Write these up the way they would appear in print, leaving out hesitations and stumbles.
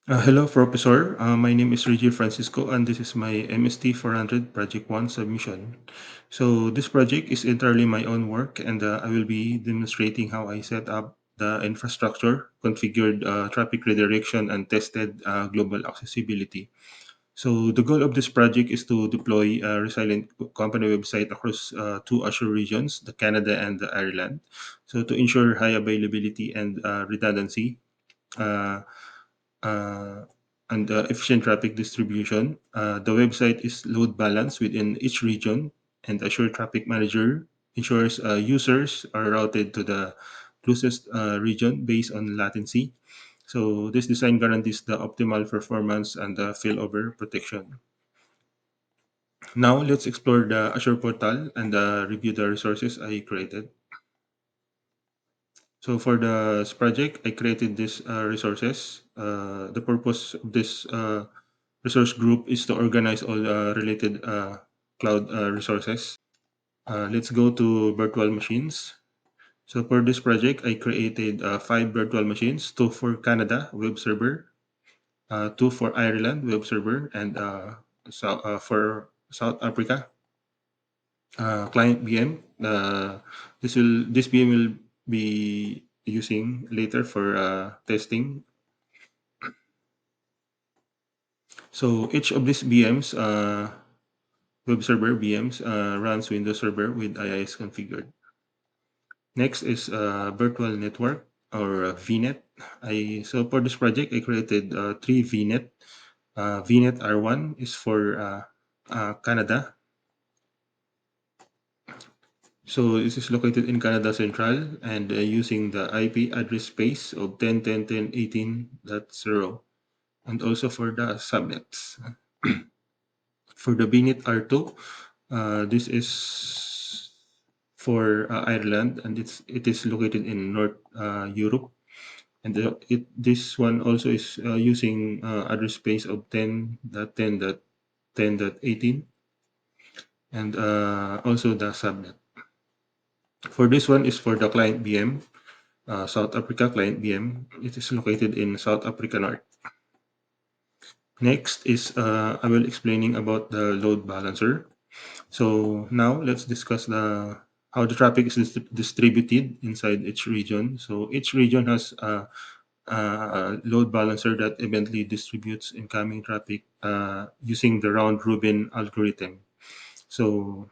Hello, Professor. My name is Reggie Francisco, and this is my MST 400 Project 1 submission. So, this project is entirely my own work, and I will be demonstrating how I set up the infrastructure, configured traffic redirection, and tested global accessibility. So, the goal of this project is to deploy a resilient company website across two Azure regions, the Canada and the Ireland. So, to ensure high availability and redundancy. Uh, uh, and efficient traffic distribution. The website is load balanced within each region, and Azure Traffic Manager ensures users are routed to the closest region based on latency. So this design guarantees the optimal performance and the failover protection. Now let's explore the Azure portal and review the resources I created. So for this project, I created these resources. The purpose of this resource group is to organize all related cloud resources. Let's go to virtual machines. So for this project, I created five virtual machines, two for Canada web server, two for Ireland web server, and for South Africa client VM. This VM will be using later for testing. So each of these VMs web server VMs runs Windows Server with IIS configured. Next is virtual network or VNet. So for this project, I created three VNet. VNet R1 is for Canada. So this is located in Canada Central and using the IP address space of 10.10.10.18.0 and also for the subnets. For the VNet R2, this is for Ireland, and it is located in North Europe. And this one also is using address space of 10.10.10.18 and also the subnet. For this one is for the client VM, South Africa client VM. It is located in South Africa North. Next is I will explaining about the load balancer. So now let's discuss the how the traffic is distributed inside each region. So each region has a load balancer that eventually distributes incoming traffic using the round robin algorithm. So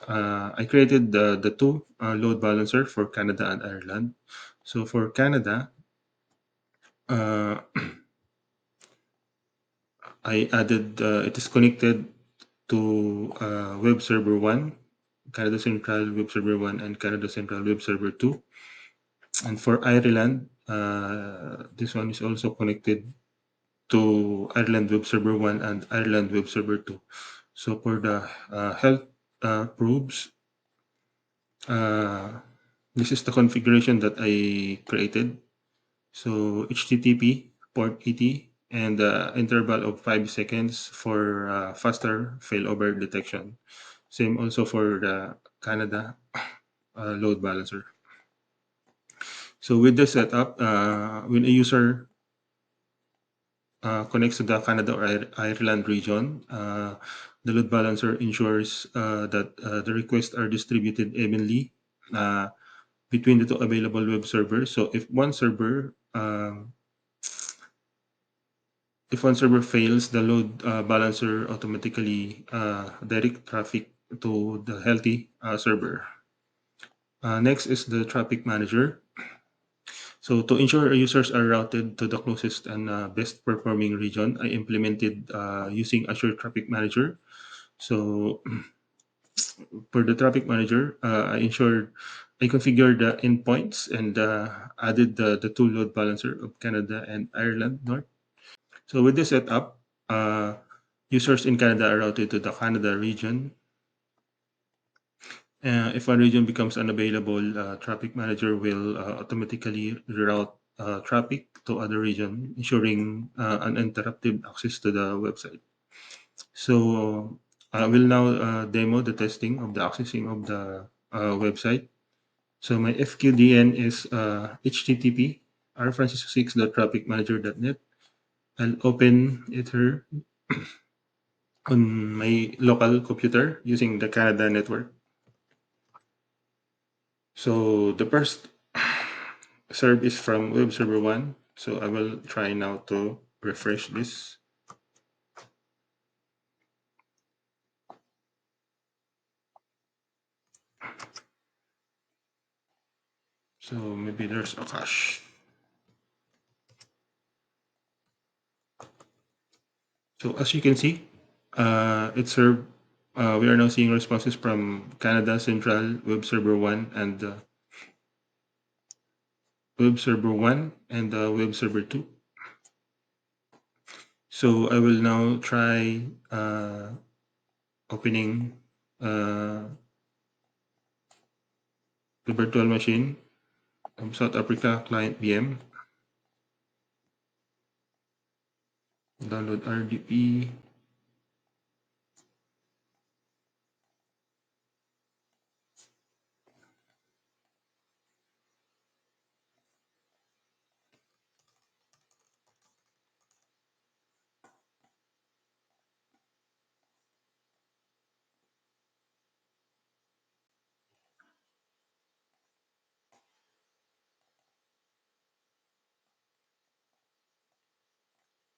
I created the two load balancer for Canada and Ireland. So for Canada, uh, I added it is connected to Web Server 1, Canada Central Web Server 1, and Canada Central Web Server 2. And for Ireland, this one is also connected to Ireland Web Server 1 and Ireland Web Server 2. So for the health probes, uh, this is the configuration that I created. So HTTP port 80 and interval of 5 seconds for faster failover detection. Same also for the Canada load balancer. So with the setup, when a user connects to the Canada or Ireland region, the load balancer ensures that the requests are distributed evenly uh, between the two available web servers. So if one server fails, the load balancer automatically direct traffic to the healthy server. Next is the traffic manager. So to ensure users are routed to the closest and best performing region, I implemented using Azure Traffic Manager. So for the traffic manager, I configured the endpoints and added the two load balancer of Canada and Ireland North. So with this setup, users in Canada are routed to the Canada region. If one region becomes unavailable, traffic manager will automatically reroute traffic to other region, ensuring uninterrupted access to the website. So I will now demo the testing of the accessing of the website. So my FQDN is http rfrancisco6.trafficmanager.net I'll open it here on my local computer using the Canada network. So the first serve is from web server 1. So I will try now to refresh this. So maybe there's a cache. So as you can see, it served. We are now seeing responses from Canada Central Web Server 1 and Web Server 1 and Web Server 2. So I will now try opening the virtual machine of South Africa client VM. Download RDP.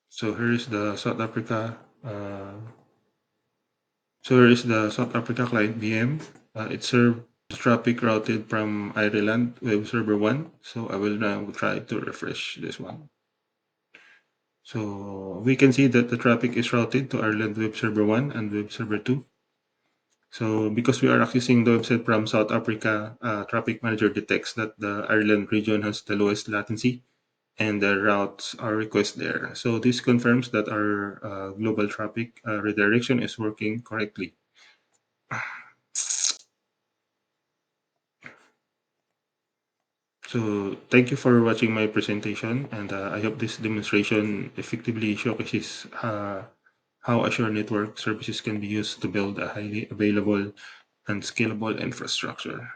So here is the South Africa. So here is the South Africa client VM. It serves traffic routed from Ireland Web Server 1. So I will now try to refresh this one. So we can see that the traffic is routed to Ireland Web Server 1 and Web Server 2. So because we are accessing the website from South Africa, Traffic Manager detects that the Ireland region has the lowest latency and the routes are request there. So this confirms that our global traffic redirection is working correctly. So thank you for watching my presentation, and I hope this demonstration effectively showcases how Azure Network Services can be used to build a highly available and scalable infrastructure.